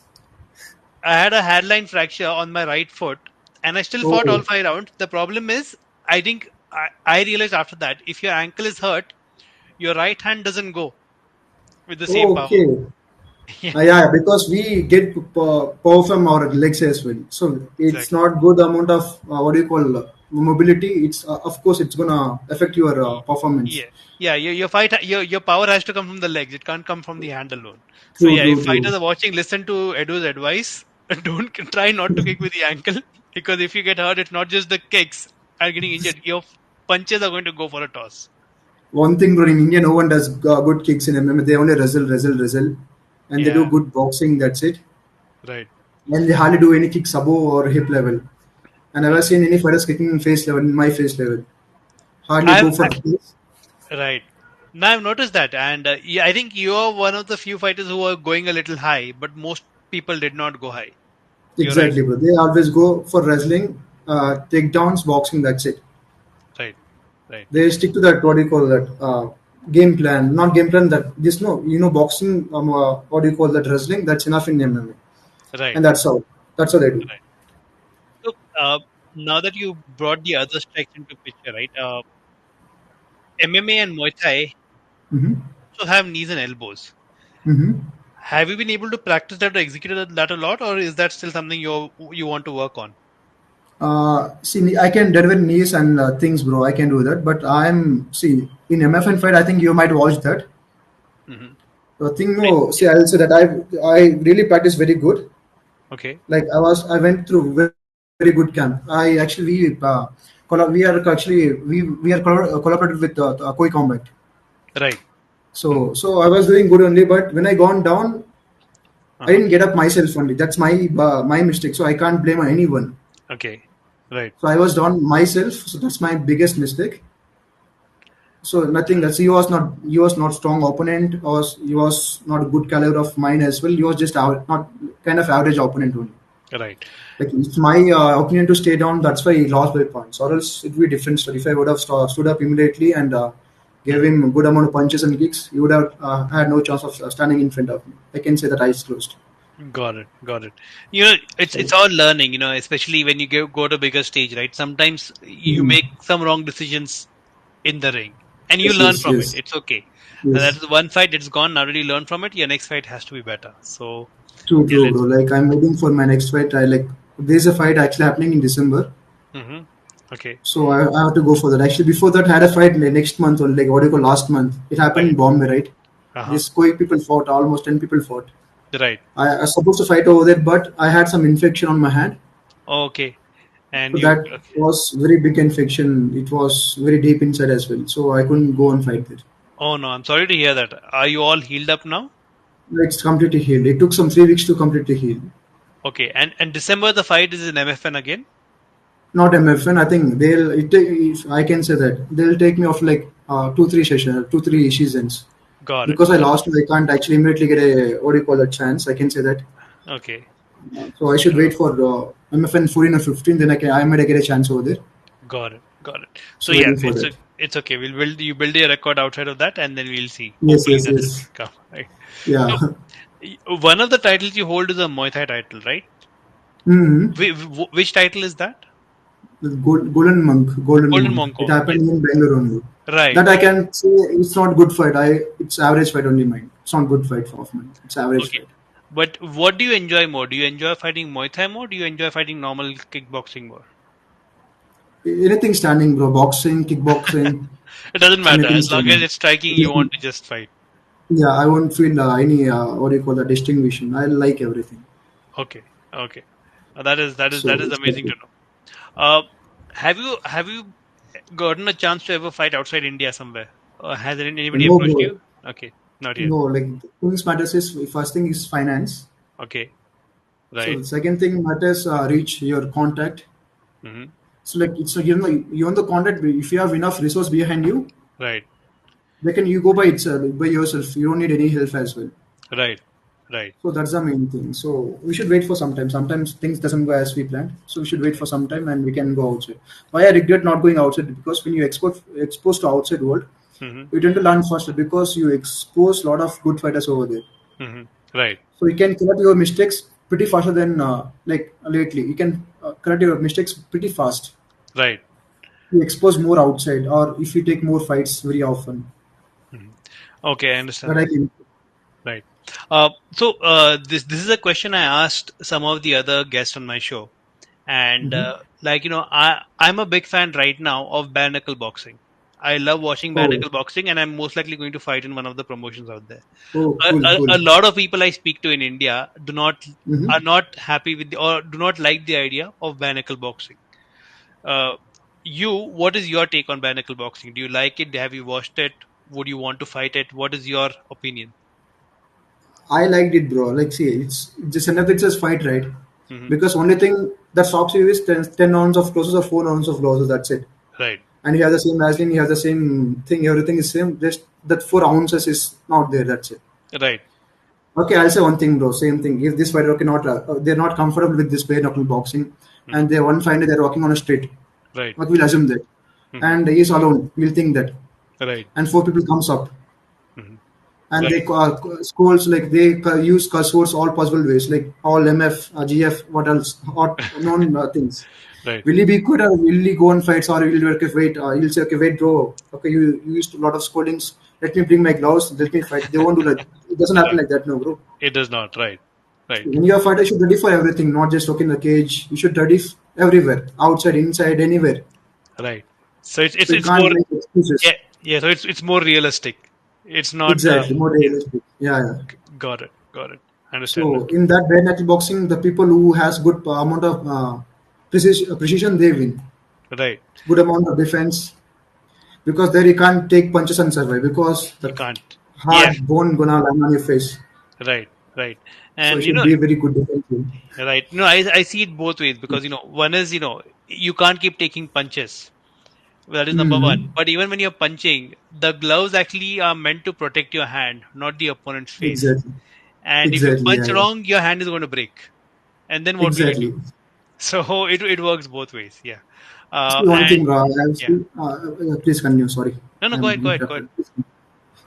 I had a hairline fracture on my right foot, and I still fought all oh, 5 rounds. The problem is, I think I realized after that, if your ankle is hurt, your right hand doesn't go with the same power. okay. Yeah, Yeah, because we get power from our legs as well. So it's exactly. not good amount of what do you call mobility. It's of course it's gonna affect your performance. Yeah, yeah. Your power has to come from the legs. It can't come from the hand alone. So True, yeah, if true, fighters true. are watching, listen to Edu's advice. Don't try not to kick with the ankle because if you get hurt, it's not just the kicks are getting injured. Your punches are going to go for a toss. One thing, bro, in India, no one does good kicks in MMA. They only wrestle, and they do Yeah, good boxing. That's it, right. and they hardly do any kicks above or hip level. I never Hmm. seen any fighters kicking in face level, in my face level. Hardly I've go for face. right. Now I've noticed that, and yeah, I think you're one of the few fighters who are going a little high, but most people did not go high. You're right. Exactly, bro. They always go for wrestling, takedowns, boxing. That's it. Right. Right. They stick to that. What do you call that? Game plan, not game plan. That this no, boxing. What do you call that? Wrestling. That's enough in MMA, Right. and that's how. That's how they do. Right. So now that you brought the other strikes into picture, right? MMA and Muay Thai Mm-hmm. also have knees and elbows. Mm-hmm. Have you been able to practice that or execute that a lot, or is that still something you want to work on? See, I can deliver knees and things, bro. I can do that, but I'm see in MFN fight. I think you might watch that. Hmm. The thing, Right. no. See, Yeah. I'll say that I really practice very good. Okay. Like I went through very good camp. I actually we are actually we are collaborated with Koi Combat. Right. Hmm. So I was doing good only, but when I gone down, I Uh-huh. didn't get up myself only. That's my mistake. So I can't blame anyone. Okay. Right. So I was down myself. So that's my biggest mistake. So nothing. That's he was not strong opponent. Or he was not a good caliber of mine as well. He was just not kind of average opponent only. Right. Like it's my opinion to stay down. That's why he lost by points. Or else it'd be a different story. If I would have stood up immediately and gave Hmm. him a good amount of punches and kicks, he would have had no chance of standing in front of me. I can say that eyes closed. Got it. Got it. It's all learning. Especially when you go to bigger stage, right? Sometimes you Mhm. make some wrong decisions in the ring, and you Yes, learn yes, from it. yes, It's okay. That yes. is one fight. It's gone. Now, really learn from it. Your next fight has to be better. So, True, yeah, true, bro. let's. Like I'm waiting for my next fight. I like there's a fight actually happening in December, Hmm. Okay. so I have to go for that. Actually, before that, I had a fight next month or like what do you call last month. It happened Right. in Bombay, right? Uh huh. This Koi people fought. Almost 10 people fought. Right. I was supposed to fight over there, but I had some infection on my hand. Okay. So And you. that Okay. was very big infection. It was very deep inside as well. So I couldn't go and fight there. Oh no, I'm sorry to hear that. Are you all healed up now? It's completely healed. It took some 3 weeks to completely heal. Okay. And December the fight is in MFN again. Not MFN. I think if I can say that they'll take me off like 2, 3 seasons Got it. because I Got lost. I can't actually immediately get a what do you call that chance. I can say that. it. Okay. So I should Uh, wait for MFN 14 or 15. Then I might get a chance over there. got it. Got it. So So yeah, waiting for that. it's okay. You build a record outside of that, and then we'll see. Yes, Hopefully yes, that doesn't yes. come. Right. Yeah. So one of the titles you hold is a Muay Thai title, right? hmm Which title is that? Golden Golden Monk. Monk. It happened in Bangalore only. Right. That I Right. can say it's not good fight. It's average fight only mine. It's not good fight of mine. It's average Okay. fight. But what do you enjoy more? Do you enjoy fighting Muay Thai more? Do you enjoy fighting normal kickboxing more? Anything standing, bro. Boxing, kickboxing, It doesn't matter. anything As long as standing. it's striking, It you is- want to just fight. Yeah, I won't feel any what do you call that distinction. I like everything. Okay. Okay. That is So amazing exactly. to know. Uh, have you gotten a chance to ever fight outside India somewhere? Or has anybody No, approached bro. you? Okay, not yet. No, like things matters is first thing is finance. Okay, So right. the second thing matters reach your contact. Hmm. So like it's you on the contact. If you have enough resource behind you, Right, they can you go by itself by yourself. You don't need any help as well. right, right, So that's the main thing. So we should wait for some time. Sometimes things doesn't go as we planned. So we should wait for right. some time and we can go outside. Why I regret not going outside because when you exposed to outside world, Hmm. you tend to learn faster because you expose a lot of good fighters over there. Hmm. Right, So you can correct your mistakes pretty faster than like lately. You can correct your mistakes pretty fast. right. You expose more outside, or if you take more fights very often. Hmm. Okay, I That understand I that. think. Right. So this is a question I asked some of the other guests on my show, and Hmm. I'm a big fan right now of bare knuckle boxing. I love watching bare Oh, knuckle boxing, and I'm most likely going to fight in one of the promotions out there. oh, A, cool, a, cool. a lot of people I speak to in India Hmm. are not happy with or do not like the idea of bare knuckle boxing. Uh, what is your take on bare knuckle boxing? Do you like it? Have you watched it? Would you want to fight it? What is your opinion? I liked it, bro. Like, see, it's just another it's just fight, right? Hmm. Because only thing that stops you is 10 ounces of losses or 4 ounces of losses. That's it. Right. And he has the same wrestling, he has the same thing, everything is same. Just that 4 ounces is not there. That's it. Right. Okay, I'll say one thing, bro. Same thing. If this fighter cannot, they're not comfortable with this bare knuckle boxing, Hmm. and they one find they're walking on a street. Right. Okay, we'll assume that, Hmm. and he's alone. We'll think that, Right. and four people comes up, Hmm. and they Right. scolds like they use curse words all possible ways, like all MF, GF, what else, hot known things. Right. Will he be good or will he go on fights or will he okay, wait? He'll say, okay, wait, bro. Okay, you used a lot of scoldings. Let me bring my gloves. Let me fight. They won't do that. It doesn't happen Right. like that, no, bro. It does not. Right. Right. When you're a fighter, you should ready for everything, not just okay in the cage. You should ready everywhere, outside, inside, anywhere. Right. So it's it's So you it's can't more, make excuses. yeah, yeah. So it's more realistic. It's not. Exactly, more Yeah. realistic. Yeah, yeah. Got it. Got it. I understand that. So in that bare knuckle boxing, the people who has good amount of precision, they win. Right. Good amount of defense because there you can't take punches and survive because You the can't. Yeah. hard bone gonna land on your face. Right. Right. So it And should be a very good defense. right. No, I see it both ways because one is you can't keep taking punches. That is number one. Mm-hmm. But even when you're punching, the gloves actually are meant to protect your hand, not the opponent's face. Exactly. And if you Exactly. punch Yeah, yeah. wrong, your hand is going to break. And then what will you do? Exactly. So it works both ways. Yeah. See one And thing, I've yeah. seen. Please continue. Sorry, No, no, go I'm ahead, go ahead, go ahead. interrupted.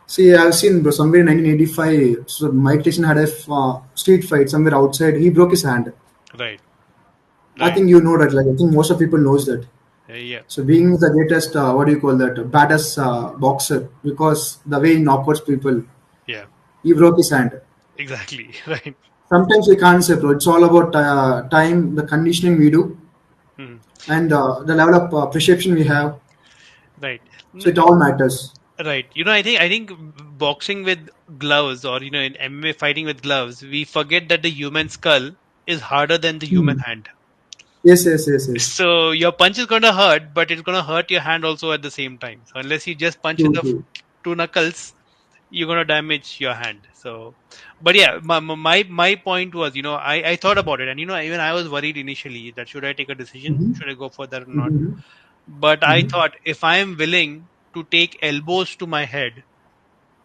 See, I've seen bro, somewhere in 1985. So Mike Tyson had a street fight somewhere outside. He broke his hand. Right, I right. think you know that. Like I think most of people knows that. Yeah, So being the greatest, what do you call that, baddest boxer because the way he knockouts people, yeah. he broke his hand. Exactly. Right. Sometimes we can't say, bro. It's all about time, the conditioning we do, Mhm. and the level of perception we have. Right. So it all matters. Right. I think boxing with gloves or in MMA fighting with gloves, we forget that the human skull is harder than the human Hmm. hand. Yes, yes, yes, yes. So your punch is gonna hurt, but it's gonna hurt your hand also at the same time. So unless you just punch with True, the true. two knuckles, you're gonna damage your hand. So, but yeah, my point was, I thought about it, and even I was worried initially that should I take a decision, Mm-hmm. should I go for that or not. Mm-hmm. But I Mm-hmm. thought if I am willing to take elbows to my head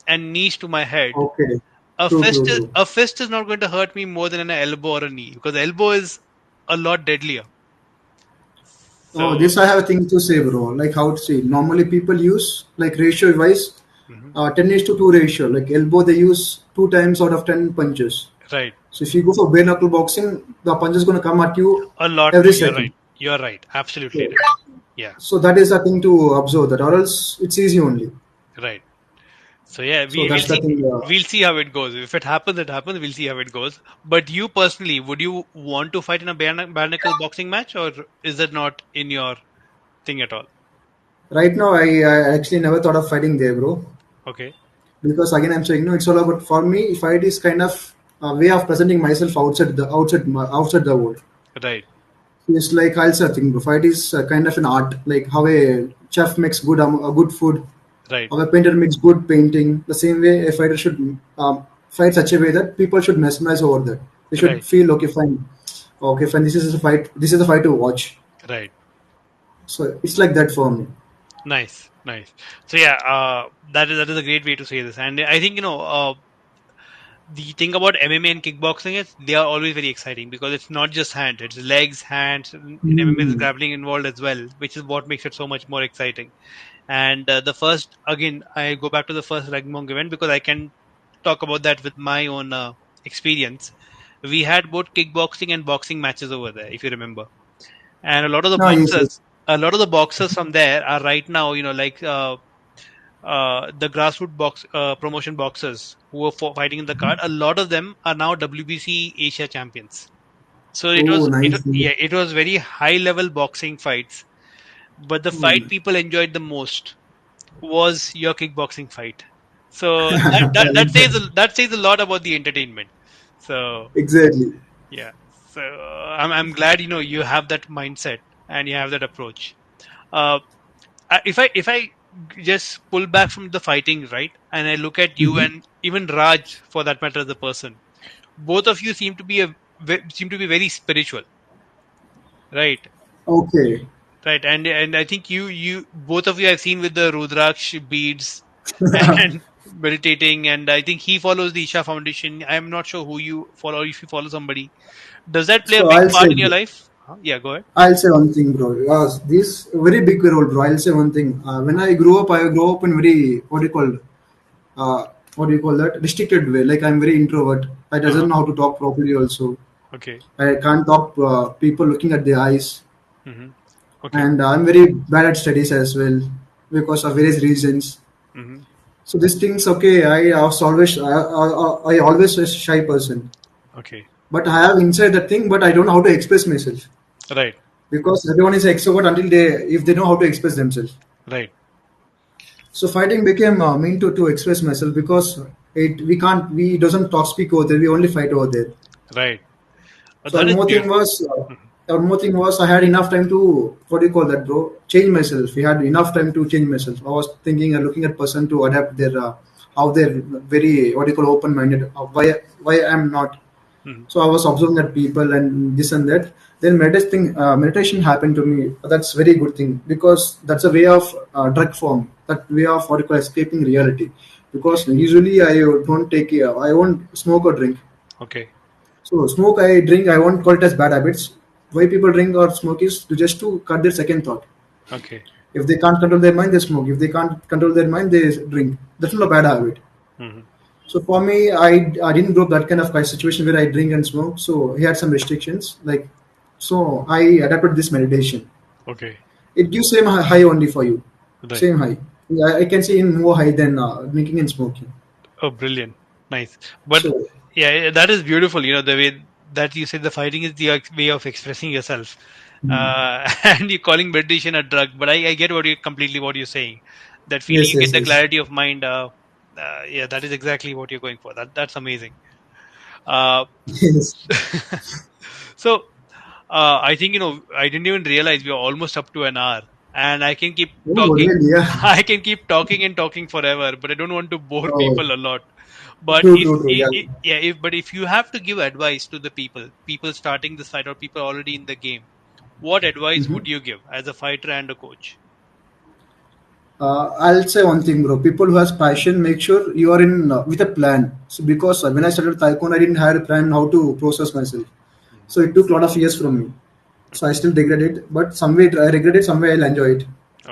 and knees to my head, Okay. a True, fist true, is, true. a fist is not going to hurt me more than an elbow or a knee because elbow is a lot deadlier. Oh, So. this I have a thing to say, bro. Like how to say. Normally people use like ratio wise, Mhm. 10:2 ratio. Like elbow, they use 2 times out of 10 punches. Right. So if you go for bare knuckle boxing, the punch is going to come at you A lot every more. You're right. second. You're right. Absolutely So, right. Yeah. so that is a thing to observe that, or else it's easy only. Right. So yeah, So we'll that's the see. thing. We'll see how it goes. If it happens, it happens. We'll see how it goes. But you personally, would you want to fight in a bare knuckle boxing match, or is that not in your thing at all? Right now, I actually never thought of fighting there, bro. Okay. Because again, I'm saying no. It's all about for me. Fight is kind of a way of presenting myself outside the world. Right. It's like also I think fight is kind of an art, like how a chef makes good food, Right. how a painter makes good painting. The same way a fighter should fight such a way that people should mesmerize over that. They should Right. feel okay, fine. This is a fight. This is a fight to watch. Right. So it's like that for me. Nice. Nice. So yeah, that is a great way to say this, and I think the thing about MMA and kickboxing is they are always very exciting because it's not just hand, it's legs, hands. In MMA, there's Hmm. grappling involved as well, which is what makes it so much more exciting. And the first, again, I go back to the first Ragmong event because I can talk about that with my own experience. We had both kickboxing and boxing matches over there, if you remember. And No, yes, yes. a lot of the boxers from there are right now, like the grassroots promotion boxers who were fighting in the card. A lot of them are now WBC Asia champions. So Oh, nice. yeah, it was very high level boxing fights. But the fight Hmm. people enjoyed the most was your kickboxing fight. So that says a lot about the entertainment. So Exactly. yeah, so I'm glad you have that mindset and you have that approach. Uh, if I just pull back from the fighting, right, and I look at you Hmm. and even Raj for that matter as a person, both of you seem to be very spiritual, right? Okay. Right, and I think you both of you I've seen with the Rudraksh beads and meditating, and I think he follows the Isha Foundation. I'm not sure who you follow, if you follow somebody. Does that play a So big part in your life? Huh? Yeah, go ahead. I'll say one thing, bro. This very big role, bro. I'll say one thing. When I grew up in very uh, what do you call that? Restricted way. Like I'm very introvert. I doesn't Uh-huh. know how to talk properly. Also, Okay. I can't talk people looking at the eyes, Hmm. Okay. and I'm very bad at studies as well because of various reasons. Hmm. So these things, okay. I always a shy person, Okay. but I have inside that thing, but I don't know how to express myself Right. because everyone is extrovert until they if they know how to express themselves. Right. So fighting became mean to express myself because we doesn't talk speak over there. We only fight over there. Right. So That one is more thing beautiful. was Mhm. one more thing was I had enough time to what do you call that, bro? Change myself. We had enough time to change myself. I was thinking and looking at person to adapt their how they're very what do you call open minded. Why I'm not. Mhm. So I was observing at people and this and that. Then meditation happened to me. That's very good thing because that's a way of drug form. That way of what you call escaping reality. Because usually I don't take I won't smoke or drink. Okay. So smoke I drink I won't call it as bad habits. Why people drink or smoke is to just to cut their second thought. Okay. If they can't control their mind, they smoke. If they can't control their mind, they drink. That's not a bad habit. Hmm. So for me, I didn't grow up that kind of situation where I drink and smoke. So he had some restrictions. So I adapted this meditation. Okay. It gives same high only for you, Right. same high. Yeah, I can say in more high than drinking and smoking. Oh, brilliant. Nice. But So yeah, that is beautiful. The way that you said the fighting is the way of expressing yourself. And you're calling meditation a drug, but I get what you're saying. That feeling yes, you get yes, the yes, clarity of mind. Yeah, that is exactly what you're going for. That's amazing. Uh, yes. so I think I didn't even realize we are almost up to an hour, and I can keep Oh, talking. really? Yeah. I can keep talking and talking forever, but I don't want to bore Oh, people a lot. But true, true, true. Yeah. yeah, if you have to give advice to the people starting this fight or people already in the game, what advice Mhm. would you give as a fighter and a coach? I'll say one thing, bro. People who has passion, make sure you are in with a plan. So because when I started Taekwondo, I didn't have a plan how to process myself. Mhm. So it took a lot of years from me. So I Okay. still regret it, but some way I regret it, some way I'll enjoy it.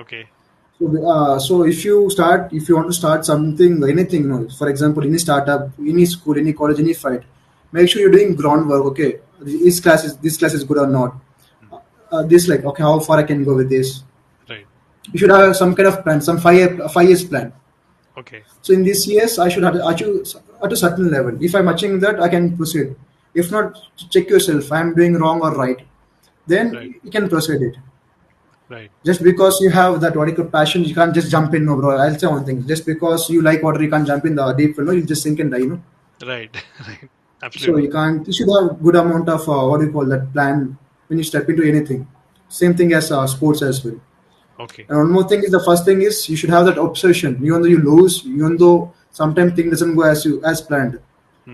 Okay. So if you want to start something, anything, for example, any startup, any school, any college, any fight, make sure you're doing groundwork. Okay, this class is good or not. Mhm. This like okay, how far I can go with this. Right. You should have some kind of plan, some 5 years plan. Okay. So in this years, I should have to achieve at a certain level. If I'm achieving that, I can proceed. If not, check yourself. I'm doing wrong or right. Right. Then you can proceed it. Right. Just because you have that what you call passion, you can't just jump in, no, bro. I'll say one thing. Just because you like water, you can't jump in the deep well, no, you just sink and die, you know. Right. Right. So Absolutely. you can't. You should have good amount of what do you call that plan. when you step into anything. Same thing as sports as well. Okay. And one more thing is the first thing is you should have that obsession. Even though you lose, even though sometimes thing doesn't go as planned, it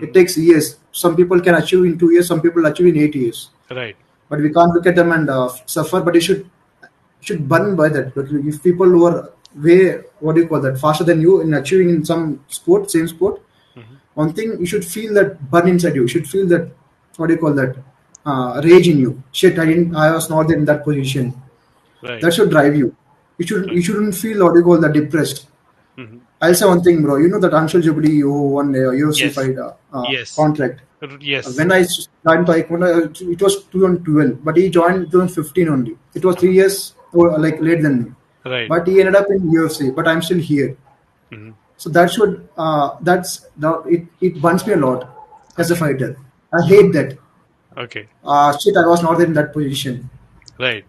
Hmm. takes years. Some people can achieve in 2 years. Some people achieve in 8 years. Right. But we can't look at them and suffer. But you should burn by that. But if people who are way what do you call that faster than you in achieving in some sport, same sport, Hmm. one thing you should feel that burn inside you. You should feel that what do you call that rage in you. Shit, I was not in that position. Right. That should drive you. You Right. shouldn't feel what do you call that depressed. Hmm. I'll say one thing, bro. You know that Anshul Jubilee who won a UFC Yes. fight Yes. contract. Yes. When I joined Taekwondo, it was 2012, but he joined 2015 only. It was Uh-huh. 3 years like late than me, Right. but he ended up in UFC. But I'm still here, Hmm. so that should it burns me a lot as a Okay. fighter. I hate that. Okay. Shit, I was not in that position. Right.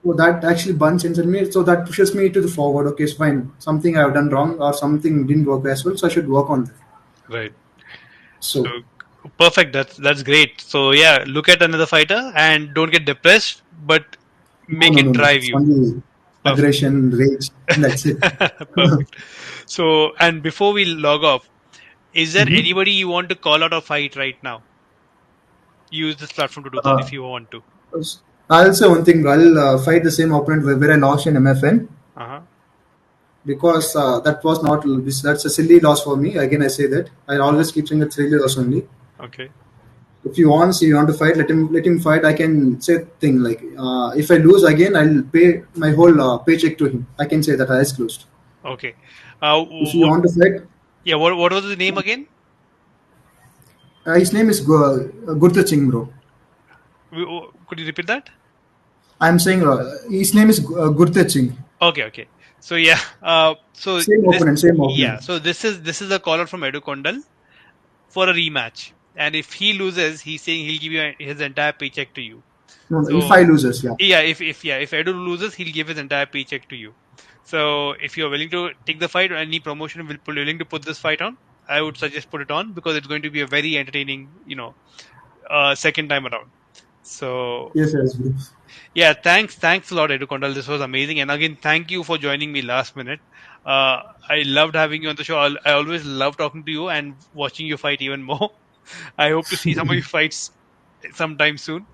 So that actually burns inside me. So that pushes me to the forward. Okay, it's fine. Something I've done wrong or something didn't work as well. So I should work on that. Right. So So perfect. That's great. So yeah, look at another fighter and don't get depressed, but no, make no, it no, no. drive It's you. only Perfect. aggression, rage. That's it. Perfect. So, and before we log off, is there Mhm. anybody you want to call out or fight right now? Use this platform to do that Uh, if you want to. I'll say one thing. I'll fight the same opponent where I lost in MFN Uh huh. because that was not. That's a silly loss for me. Again, I say that. I always keep saying it's silly loss only. Okay. If you want to fight, let him fight. I can say thing like if I lose again, I'll pay my whole paycheck to him. I can say that eyes closed. Okay. If you What? want to fight, Yeah. What was the name again? his name is Gurta Singh, bro. Could you repeat that? I'm saying his name is Gurta Singh. Okay. Okay. So yeah. So Same this. opponent, same Yeah. opponent. So this is a caller from Edu Kondal for a rematch, and if he loses, he's saying he'll give you his entire paycheck to you. No, no, if So I loses, yeah. yeah, if Edu loses, he'll give his entire paycheck to you. So if you're willing to take the fight or any promotion willing to put this fight on, I would suggest put it on because it's going to be a very entertaining, second time around. So Yes, yes, bro. yeah, thanks a lot, Edu Kondal. This was amazing, and again, thank you for joining me last minute. I loved having you on the show. I always love talking to you and watching you fight even more. I hope to see some of your fights sometime soon.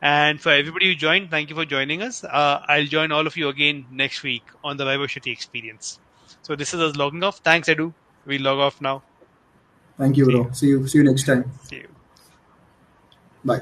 And for everybody who joined, thank you for joining us. I'll join all of you again next week on the Vaibhav Shetty experience. So this is us logging off. Thanks, Edu. We log off now. Thank you, See you. bro. See you next time. See you. Bye.